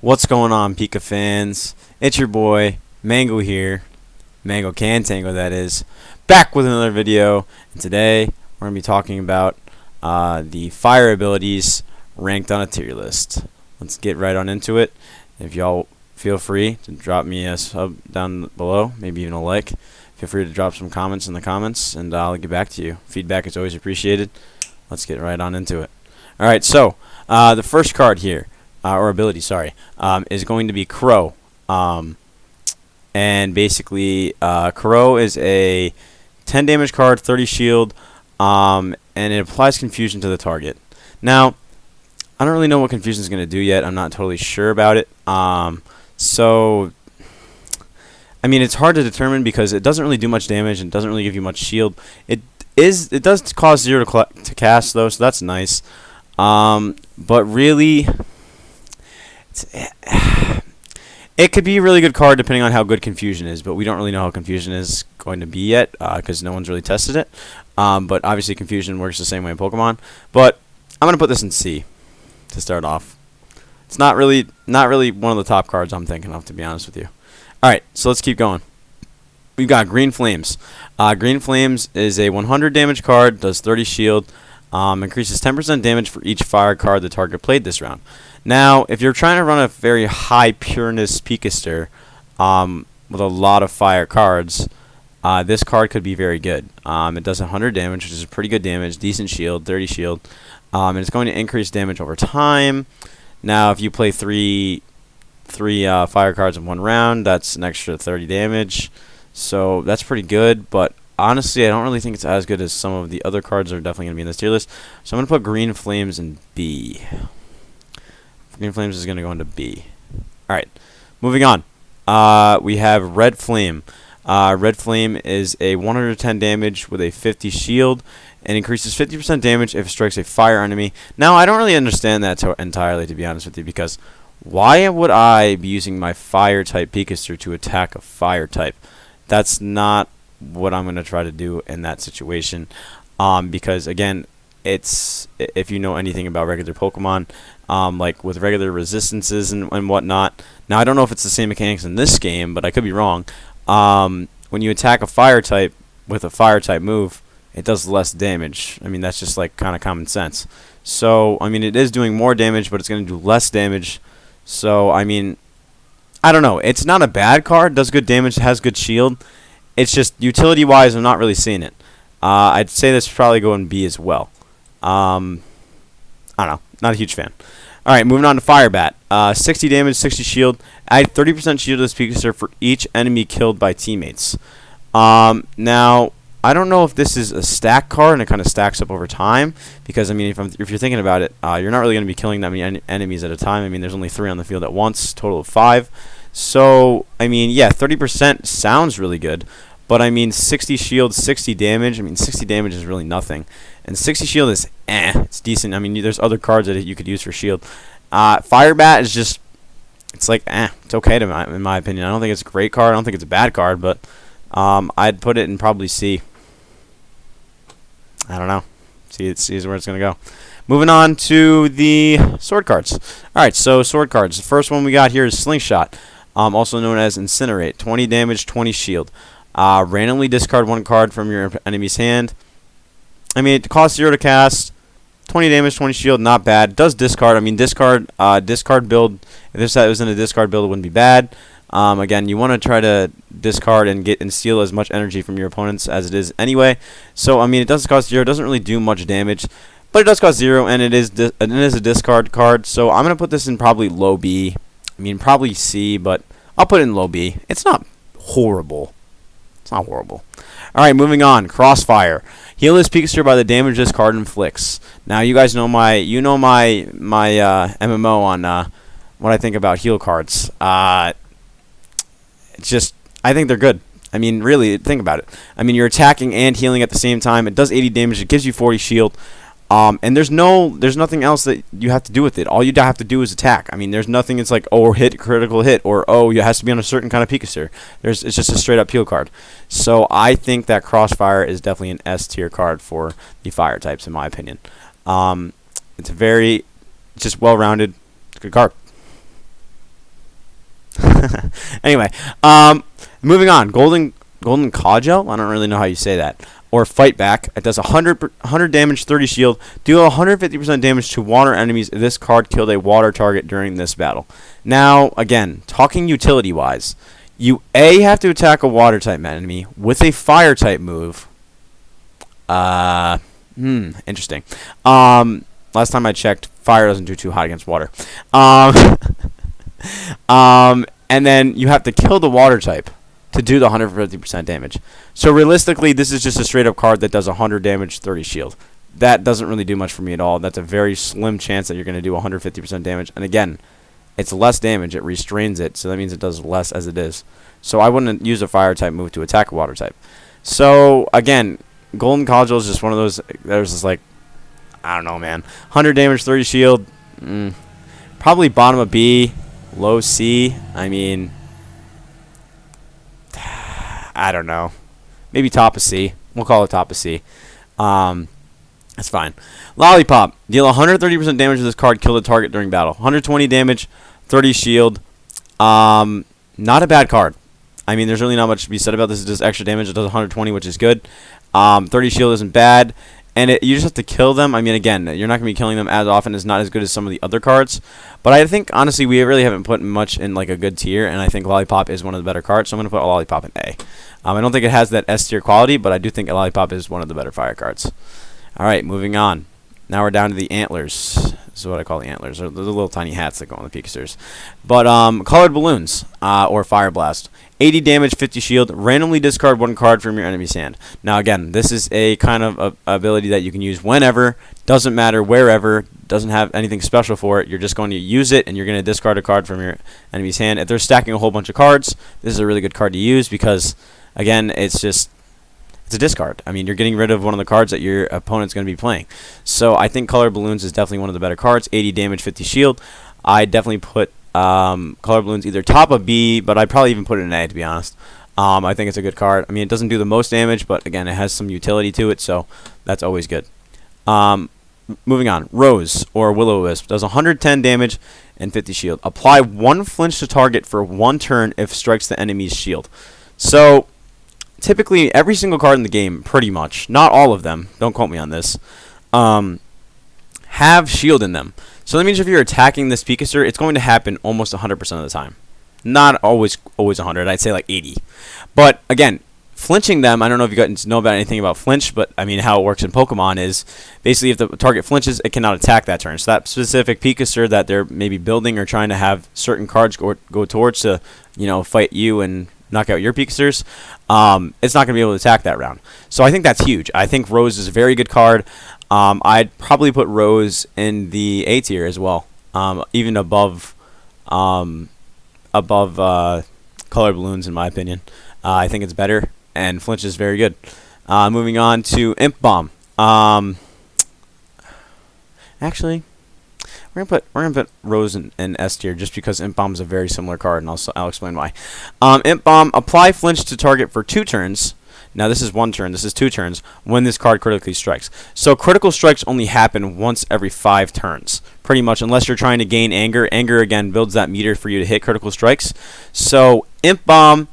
What's going on, Pika fans? It's your boy, Mango here. Mango Can Tango, that is. Back with another video. And today, we're going to be talking about the fire abilities ranked on a tier list. Let's get right on into it. If y'all feel free to drop me a sub down below, maybe even a like. Feel free to drop some comments in the comments, and I'll get back to you. Feedback is always appreciated. Let's get right on into it. Alright, so, the first card here, or ability, sorry, is going to be Crow. And basically, Crow is a 10 damage card, 30 shield, and it applies confusion to the target. Now, I don't really know what confusion is going to do yet. I'm not totally sure about it. So, I mean, it's hard to determine because it doesn't really do much damage and doesn't really give you much shield. It does cost 0 to cast though, so that's nice. But really, it could be a really good card depending on how good Confusion is, but we don't really know how Confusion is going to be yet because no one's really tested it. But obviously Confusion works the same way in Pokemon. But I'm going to put this in C to start off. It's not really one of the top cards I'm thinking of, to be honest with you. Alright, so let's keep going. We've got Green Flames. Green Flames is a 100 damage card, does 30 shield, increases 10% damage for each fire card the target played this round. Now, if you're trying to run a very high pureness Pikaster with a lot of fire cards, this card could be very good. It does 100 damage, which is pretty good damage, decent shield, 30 shield, and it's going to increase damage over time. Now, if you play three fire cards in one round, that's an extra 30 damage. So that's pretty good, but honestly, I don't really think it's as good as some of the other cards that are definitely going to be in this tier list. So I'm going to put Green Flames in B. Green Flames is going to go into B. Alright, moving on. We have Red Flame. Red Flame is a 110 damage with a 50 shield and increases 50% damage if it strikes a fire enemy. Now, I don't really understand that entirely, to be honest with you, because why would I be using my fire-type Pikaster to attack a fire-type? That's not what I'm going to try to do in that situation, because, again, it's, if you know anything about regular Pokemon, like with regular resistances and whatnot. Now, I don't know if it's the same mechanics in this game, but I could be wrong. When you attack a fire-type with a fire-type move, it does less damage. I mean, that's just like kind of common sense. So, I mean, it is doing more damage, but it's going to do less damage. So, I mean, I don't know. It's not a bad card. Does good damage. Has good shield. It's just utility-wise, I'm not really seeing it. I'd say this would probably go in B as well. I don't know. Not a huge fan. All right, moving on to Firebat. 60 damage, 60 shield. Add 30% shield to this Pikaster for each enemy killed by teammates. Now, I don't know if this is a stack card and it kind of stacks up over time, because I mean, if you're thinking about it, you're not really going to be killing that many enemies at a time. I mean, there's only 3 on the field at once, total of 5. So, I mean, yeah, 30% sounds really good, but I mean, 60 shield, 60 damage. I mean, 60 damage is really nothing, and 60 shield is it's decent. I mean, there's other cards that you could use for shield. Firebat is just, it's like it's okay in my opinion. I don't think it's a great card. I don't think it's a bad card, but I'd put it in probably C. I don't know. See where it's going to go. Moving on to the sword cards. Alright, so sword cards. The first one we got here is Slingshot, also known as Incinerate. 20 damage, 20 shield. Randomly discard 1 card from your enemy's hand. I mean, it costs 0 to cast. 20 damage, 20 shield, not bad. It does discard. I mean, discard build. If this was in a discard build, it wouldn't be bad. Again, you want to try to discard and steal as much energy from your opponents as it is anyway. So, I mean, it does cost 0. It doesn't really do much damage, but it does cost 0, and it is a discard card. So, I'm going to put this in probably low B. I mean, probably C, but I'll put it in low B. It's not horrible. It's not horrible. Alright, moving on. Crossfire. Heal this Pikaster by the damage this card inflicts. Now, you guys know my MMO on what I think about heal cards. It's just, I think they're good. I mean, really, think about it. I mean, you're attacking and healing at the same time. It does 80 damage. It gives you 40 shield. And there's nothing else that you have to do with it. All you have to do is attack. I mean, there's nothing. It's like, oh, hit, critical hit, or oh, it has to be on a certain kind of Pikaster. It's just a straight up heal card. So I think that Crossfire is definitely an S tier card for the fire types, in my opinion. It's just well rounded. It's a good card. Anyway, moving on. Golden Cogel? I don't really know how you say that. Or Fight Back. It does 100 damage, 30 shield. Deal 150% damage to water enemies if this card killed a water target during this battle. Now, again, talking utility-wise, you have to attack a water-type enemy with a fire-type move. Interesting. Last time I checked, fire doesn't do too hot against water. And then you have to kill the water-type to do the 150% damage. So realistically, this is just a straight-up card that does 100 damage, 30 shield. That doesn't really do much for me at all. That's a very slim chance that you're going to do 150% damage. And again, it's less damage. It restrains it, so that means it does less as it is. So I wouldn't use a fire-type move to attack a water-type. So, again, Golden Cogel is just one of those that was just like, I don't know, man. 100 damage, 30 shield. Probably bottom of B, low C. I mean, I don't know. Maybe top of C. We'll call it top of C. That's fine. Lollipop. Deal 130% damage to this card. Kill the target during battle. 120 damage, 30 shield. Not a bad card. I mean, there's really not much to be said about this. It does extra damage. It does 120, which is good. 30 shield isn't bad. And you just have to kill them. I mean, again, you're not going to be killing them as often. It's not as good as some of the other cards. But I think, honestly, we really haven't put much in like a good tier. And I think Lollipop is one of the better cards. So I'm going to put a Lollipop in A. I don't think it has that S tier quality, but I do think a Lollipop is one of the better fire cards. All right, moving on. Now we're down to the antlers. This is what I call the antlers. They're the little tiny hats that go on the Pikasters. But colored balloons or Fire Blast. 80 damage, 50 shield. Randomly discard one card from your enemy's hand. Now again, this is a kind of ability that you can use whenever. Doesn't matter wherever. Doesn't have anything special for it. You're just going to use it, and you're going to discard a card from your enemy's hand. If they're stacking a whole bunch of cards, this is a really good card to use because, again, it's a discard. I mean, you're getting rid of one of the cards that your opponent's going to be playing. So I think Colored Balloons is definitely one of the better cards. 80 damage, 50 shield. I definitely put Colored Balloons either top of B, but I'd probably even put it in A, to be honest. I think it's a good card. I mean, it doesn't do the most damage, but again, it has some utility to it, so that's always good. Moving on. Rose, or Will-O-Wisp, does 110 damage and 50 shield. Apply 1 flinch to target for 1 turn if strikes the enemy's shield. So typically, every single card in the game, pretty much, not all of them, don't quote me on this, have shield in them. So that means if you're attacking this Pikaster, it's going to happen almost 100% of the time. Not always 100, I'd say like 80. But again, flinching them, I don't know if you guys know about anything about flinch, but I mean how it works in Pokemon is basically if the target flinches, it cannot attack that turn. So that specific Pikaster that they're maybe building or trying to have certain cards go towards to, fight you and knock out your Pikasters, it's not going to be able to attack that round. So I think that's huge. I think Rose is a very good card. I'd probably put Rose in the A tier as well, even above Colored Balloons in my opinion. I think it's better, and Flinch is very good. Moving on to Imp Bomb. Actually, we're gonna put Rose in S tier just because Imp Bomb is a very similar card, and I'll explain why. Imp Bomb, apply flinch to target for 2 turns. Now this is 1 turn. This is 2 turns when this card critically strikes. So critical strikes only happen once every 5 turns, pretty much, unless you're trying to gain anger. Anger again builds that meter for you to hit critical strikes. So Imp Bomb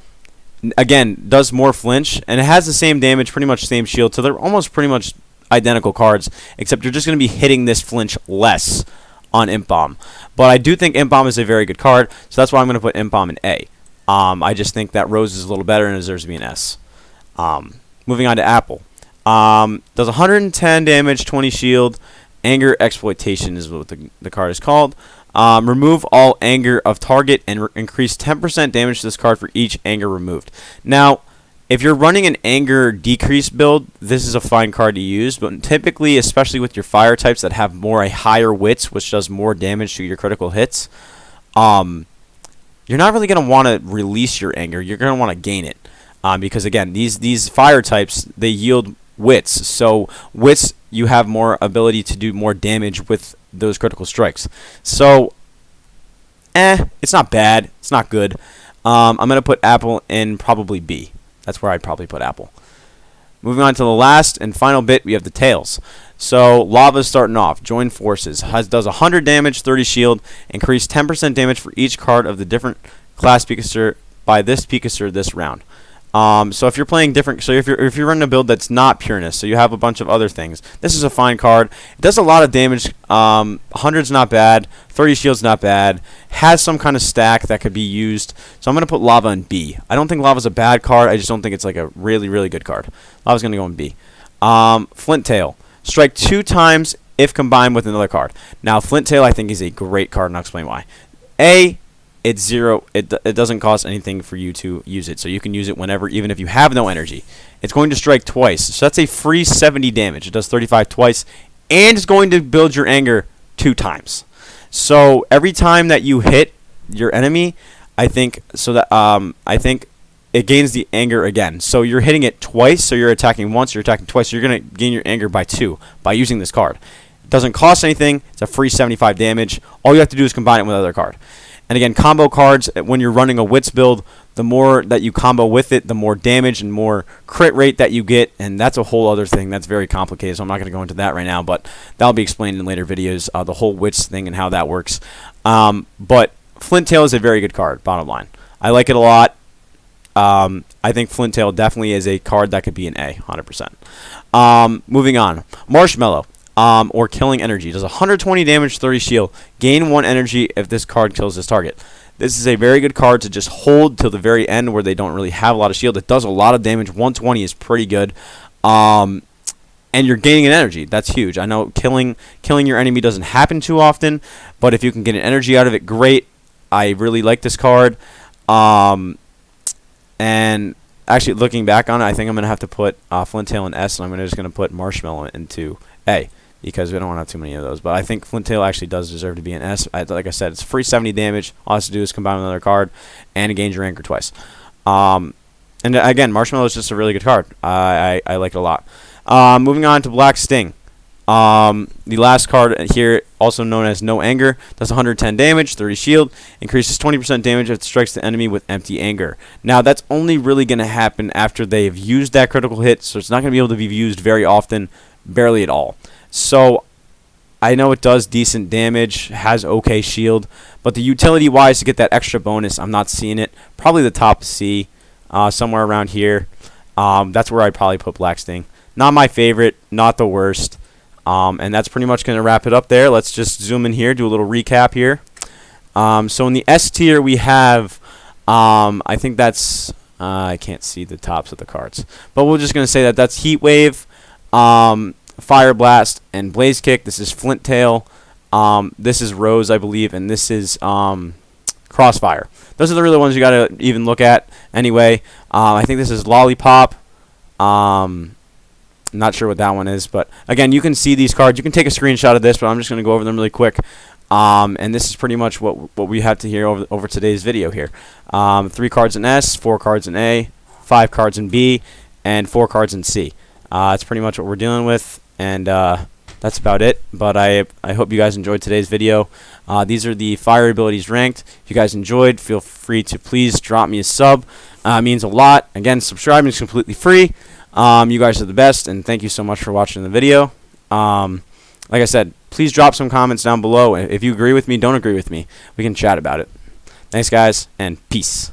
again does more flinch, and it has the same damage, pretty much same shield. So they're almost pretty much identical cards, except you're just going to be hitting this flinch less on Imp Bomb. But I do think Imp Bomb is a very good card, so that's why I'm going to put Imp Bomb in A. I just think that Rose is a little better and deserves to be an S. Moving on to Apple. Does 110 damage, 20 shield. Anger Exploitation is what the card is called. Remove all anger of target and increase 10% damage to this card for each anger removed. Now, if you're running an anger decrease build, this is a fine card to use, but typically, especially with your fire types that have a higher wits, which does more damage to your critical hits, you're not really going to want to release your anger. You're going to want to gain it. Because again, these fire types, they yield wits. So wits, you have more ability to do more damage with those critical strikes. So, it's not bad. It's not good. I'm going to put Apple in probably B. That's where I'd probably put Apple. Moving on to the last and final bit, we have the tails. So Lava's starting off. Join forces. Does 100 damage, 30 shield. Increase 10% damage for each card of the different class Pikaster by this Pikaster this round. So if you're playing different, so if you're running a build that's not Pureness, so you have a bunch of other things, this is a fine card. It does a lot of damage. 100's not bad. 30 shield's not bad. Has some kind of stack that could be used. So I'm gonna put Lava in B. I don't think Lava's a bad card. I just don't think it's like a really good card. Lava's gonna go in B. Flint Tail. Strike 2 times if combined with another card. Now Flint Tail I think is a great card, and I'll explain why. It's 0. It doesn't cost anything for you to use it, so you can use it whenever, even if you have no energy. It's going to strike twice, so that's a free 70 damage. It does 35 twice, and it's going to build your anger 2 times. So every time that you hit your enemy, I think it gains the anger again. So you're hitting it twice, so you're attacking once, you're attacking twice, so you're going to gain your anger by 2 by using this card. It doesn't cost anything. It's a free 75 damage. All you have to do is combine it with another card. And again, combo cards, when you're running a Wits build, the more that you combo with it, the more damage and more crit rate that you get, and that's a whole other thing that's very complicated, so I'm not going to go into that right now, but that'll be explained in later videos, the whole Wits thing and how that works. But Flint Tail is a very good card, bottom line. I like it a lot. I think Flint Tail definitely is a card that could be an A, 100%. Moving on. Marshmallow. Or Killing Energy. Does 120 damage, 30 shield. Gain 1 energy if this card kills this target. This is a very good card to just hold till the very end where they don't really have a lot of shield. It does a lot of damage. 120 is pretty good. And you're gaining an energy. That's huge. I know killing your enemy doesn't happen too often, but if you can get an energy out of it, great. I really like this card. And actually, looking back on it, I think I'm going to have to put Flint Tail in S, and I'm just going to put Marshmallow into A, because we don't want to have too many of those. But I think Flint Tail actually does deserve to be an S. Like I said, it's free 70 damage. All it has to do is combine with another card, and it gains your anger twice. And again, Marshmallow is just a really good card. I like it a lot. Moving on to Black Sting. The last card here, also known as No Anger, does 110 damage, 30 shield, increases 20% damage if it strikes the enemy with empty anger. Now, that's only really going to happen after they've used that critical hit, so it's not going to be able to be used very often, barely at all. So I know it does decent damage, has okay shield, but the utility-wise to get that extra bonus, I'm not seeing it. Probably the top C, somewhere around here. That's where I'd probably put Black Sting. Not my favorite, not the worst. And that's pretty much going to wrap it up there. Let's just zoom in here, do a little recap here. So in the S tier, we have, I think that's, I can't see the tops of the cards, but we're just going to say that that's Heat Wave, Fire Blast, and Blaze Kick. This is Flint Tail. This is Rose, I believe, and this is Crossfire. Those are the really ones you got to even look at. Anyway, I think this is Lollipop. Not sure what that one is, but again, you can see these cards. You can take a screenshot of this, but I'm just going to go over them really quick. And this is pretty much what we have to hear over today's video here. 3 cards in S, 4 cards in A, 5 cards in B, and 4 cards in C. That's pretty much what we're dealing with, and that's about it. But I hope you guys enjoyed today's video. These are the fire abilities ranked. If you guys enjoyed, feel free to please drop me a sub. It means a lot. Again, subscribing is completely free. You guys are the best, and thank you so much for watching the video. Like I said, please drop some comments down below. If you agree with me, don't agree with me, we can chat about it. Thanks, guys, and peace.